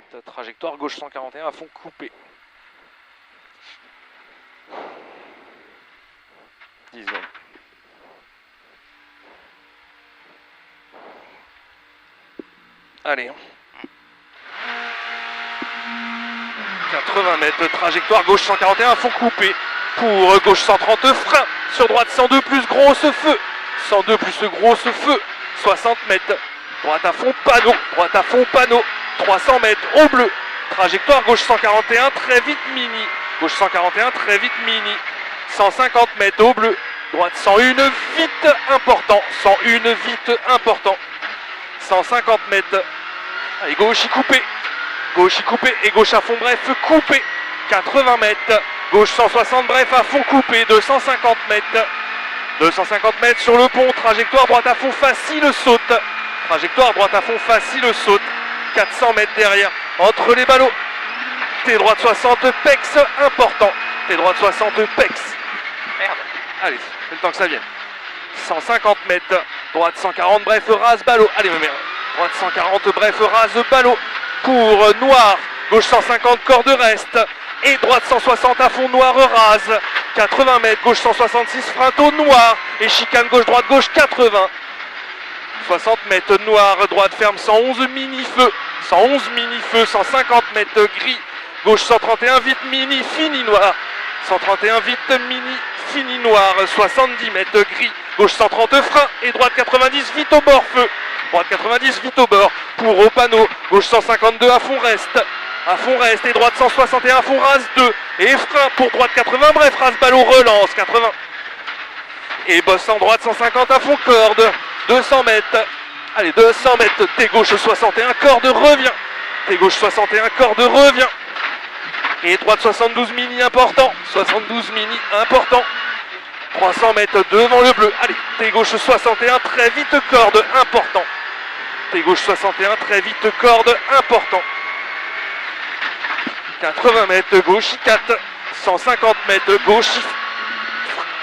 mètres, trajectoire gauche 141 à fond coupé. 10 secondes. Allez. 80 mètres, trajectoire gauche 141 à fond coupé. Pour gauche 130, frein. Sur droite 102 plus grosse feu. 102 plus grosse feu. 60 mètres. Droite à fond panneau. Droite à fond panneau. 300 mètres au bleu. Trajectoire gauche 141 très vite mini. Gauche 141 très vite mini. 150 mètres au bleu. Droite 101 vite important. 101 vite important. 150 mètres. Allez, gauche y coupé. Gauche y coupé et gauche à fond bref coupé. 80 mètres. Gauche 160 bref à fond coupé. 250 mètres. 250 mètres sur le pont. Trajectoire droite à fond facile saute. Trajectoire droite à fond facile saute. 400 mètres derrière. Entre les ballots. T droite 60 pex important. T droite 60 pex. Merde. Allez, c'est le temps que ça vienne. 150 mètres. Droite 140 bref rase ballot. Allez ma mère. Droite 140 bref rase ballot. Pour noir. Gauche 150 corde reste. Et droite 160 à fond noir rase. 80 mètres. Gauche 166 frein au noir. Et chicane gauche droite gauche 80. 60 mètres noir. Droite ferme 111 mini feu. 111 mini feu. 150 mètres gris. Gauche 131 vite mini fini noir. 131 vite mini fini noir. 70 mètres gris. Gauche 130 frein. Et droite 90 vite au bord feu. Droite 90 vite au bord. Pour au panneau. Gauche 152 à fond reste. À fond reste. Et droite 161 à fond rase 2. Et frein pour droite 80. Bref rase ballot relance 80. Et bosse en droite 150 à fond corde. 200 mètres. Allez 200 mètres. T gauche 61 corde revient. T gauche 61 corde revient. Et droite 72 mini important. 72 mini important. 300 mètres devant le bleu. Allez, T gauche 61 très vite corde important. T gauche 61 très vite corde important. 80 mètres gauche 4. 150 mètres gauche.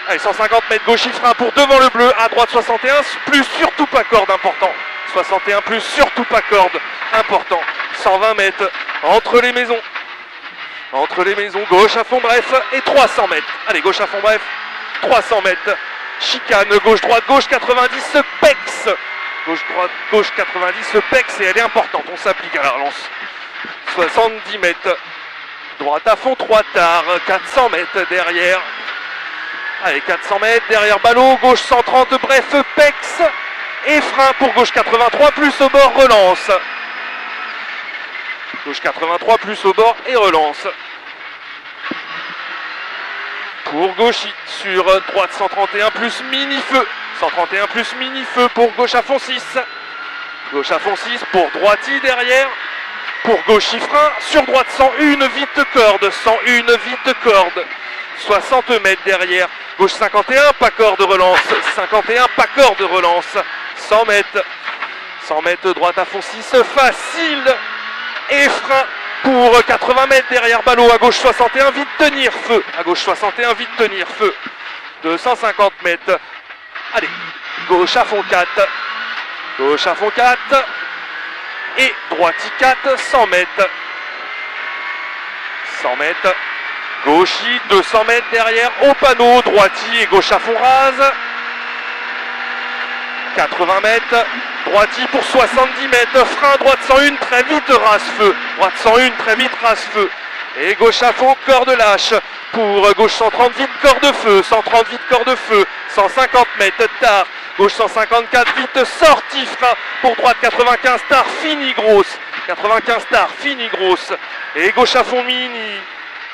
Allez, 150 mètres gauche frein pour devant le bleu. À droite 61 plus surtout pas corde important. 61 plus surtout pas corde important. 120 mètres entre les maisons. Entre les maisons, gauche à fond bref et 300 mètres. Allez, gauche à fond bref, 300 mètres. Chicane, gauche-droite, gauche 90, pex. Gauche-droite, gauche 90, pex et elle est importante, on s'applique à la relance. 70 mètres. Droite à fond, 3 tard, 400 mètres derrière. Allez, 400 mètres derrière ballot, gauche 130, bref, pex. Et frein pour gauche 83, plus au bord, relance. Gauche 83 plus au bord et relance. Pour gauche sur droite 131 plus mini-feu. 131 plus mini-feu pour gauche à fond 6. Gauche à fond 6 pour droiti derrière. Pour gauche frein. Sur droite 101 vite corde. 101 vite corde. 60 mètres derrière. Gauche 51 pas corde relance. 51 pas corde relance. 100 mètres. 100 mètres droite à fond 6 facile. Et frein pour 80 mètres derrière ballot à gauche 61 vite tenir feu. À gauche 61 vite tenir feu. 250 mètres. Allez, gauche à fond 4. Gauche à fond 4. Et droiti 4, 100 mètres. 100 mètres. Gauchi 200 mètres derrière au panneau. Droiti et gauche à fond rase. 80 mètres. Droiti pour 70 mètres, frein, droite 101, très vite, rase-feu. Droite 101, très vite, rase-feu. Et gauche à fond, corde lâche. Pour gauche 130, vite, corde feu. 130, vite, corde feu. 150 mètres, tard. Gauche 154, vite, sortie, frein. Pour droite 95, tard, fini, grosse. 95, tard, fini, grosse. Et gauche à fond, mini.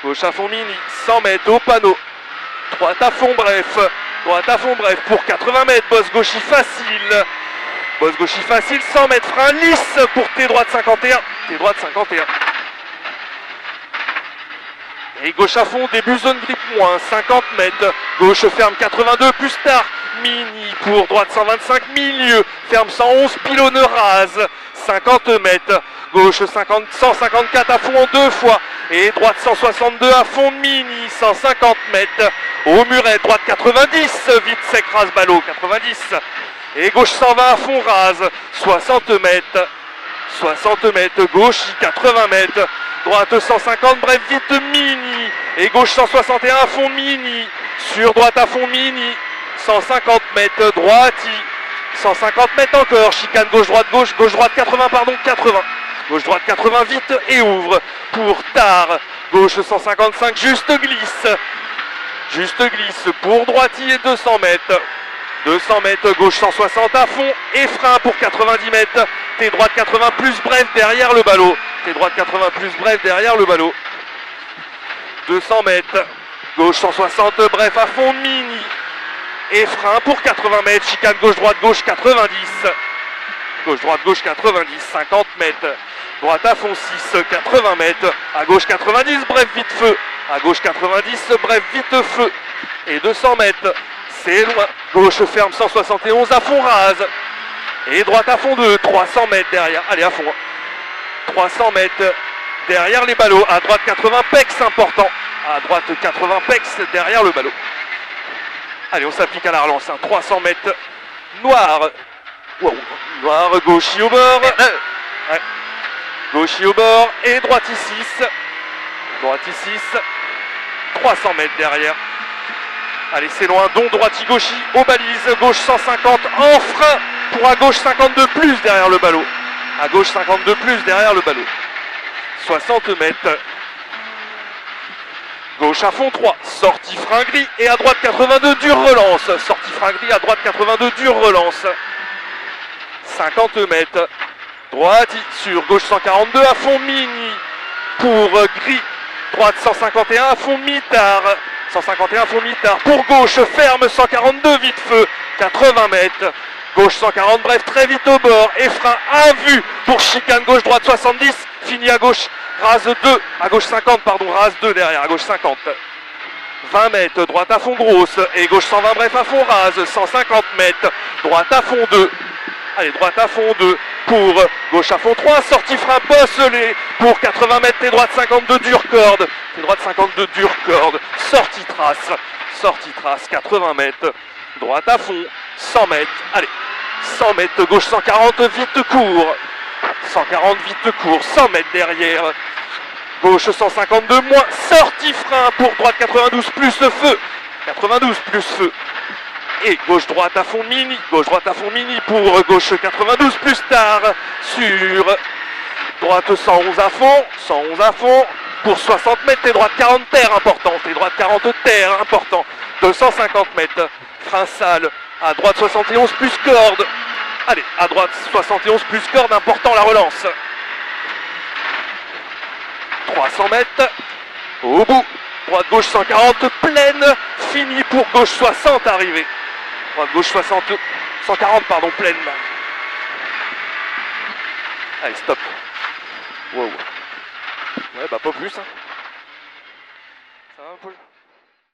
Gauche à fond, mini. 100 mètres au panneau. Droite à fond, bref. Droite à fond, bref. Pour 80 mètres, bosse gauchis facile. Bosse gauchis facile, 100 mètres, frein lisse pour T droite 51. T droite 51. Et gauche à fond, début zone grip moins, 50 mètres. Gauche ferme 82, plus tard. Mini pour droite 125, milieu. Ferme 111, pylône rase. 50 mètres. Gauche 50, 154 à fond en 2 fois. Et droite 162 à fond mini, 150 mètres. Au muret, droite 90, vite sec rase ballot, 90. Et gauche 120 à fond rase, 60 mètres. 60 mètres, gauche 80 mètres, droite 150, bref vite mini, et gauche 161 à fond mini, sur droite à fond mini, 150 mètres, droite, 150 mètres encore, chicane gauche-droite, gauche-droite 80, pardon, 80, gauche-droite 80 vite et ouvre pour tard, gauche 155, juste glisse pour droiti et 200 mètres. 200 mètres, gauche 160 à fond et frein pour 90 mètres. T'es droite 80 plus bref derrière le ballot. T'es droite 80 plus bref derrière le ballot. 200 mètres, gauche 160 bref à fond mini. Et frein pour 80 mètres, chicane gauche 90. Gauche 90, 50 mètres. Droite à fond 6, 80 mètres. À gauche 90, bref vite feu. À gauche 90, bref vite feu. Et 200 mètres. C'est loin, gauche ferme 171 à fond rase. Et droite à fond 2, 300 mètres derrière, allez à fond. 300 mètres derrière les ballots, à droite 80 pex important. À droite 80 pex derrière le ballot. Allez, on s'applique à la relance, 300 mètres, noir. Wow. Noir, gauche au bord. Ouais. Gauche au bord et droite 6. Droite 6, 300 mètres derrière. Allez, c'est loin, donc droiti gauchi aux balises, gauche 150 en frein pour à gauche 52 plus derrière le ballot. À gauche 52 plus derrière le ballot. 60 mètres. Gauche à fond 3, sortie frein gris et à droite 82 dure relance. Sortie frein gris, à droite 82 dure relance. 50 mètres. Droite sur gauche 142 à fond mini pour gris. Droite 151 à fond mi-tard. 151 fond mi-tard pour gauche, ferme 142 vite feu, 80 mètres, gauche 140 bref très vite au bord et frein à vue pour chicane gauche droite 70, fini à gauche, rase 2, à gauche 50 pardon, rase 2 derrière, à gauche 50, 20 mètres, droite à fond grosse et gauche 120 bref à fond rase, 150 mètres, droite à fond 2, allez droite à fond 2 pour gauche à fond 3, sortie frein bosselé pour 80 mètres, et droite 52 dure corde, et droite 52 dure corde, sortie trace, 80 mètres, droite à fond, 100 mètres, allez, 100 mètres, gauche 140, vite court, 140 vite court, 100 mètres derrière, gauche 152 moins, sortie frein pour droite 92 plus feu, 92 plus feu. Et gauche-droite à fond mini pour gauche 92 plus tard sur droite 111 à fond pour 60 mètres et droite 40 terre important, et droite 40 terre important, 250 mètres, frein sale, à droite 71 plus corde, allez, à droite 71 plus corde, important la relance, 300 mètres, au bout, droite gauche 140 pleine, fini pour gauche 60 arrivé. Droite gauche 140 pardon, pleine. Allez, stop. Wow. Ouais, bah pas plus. Hein.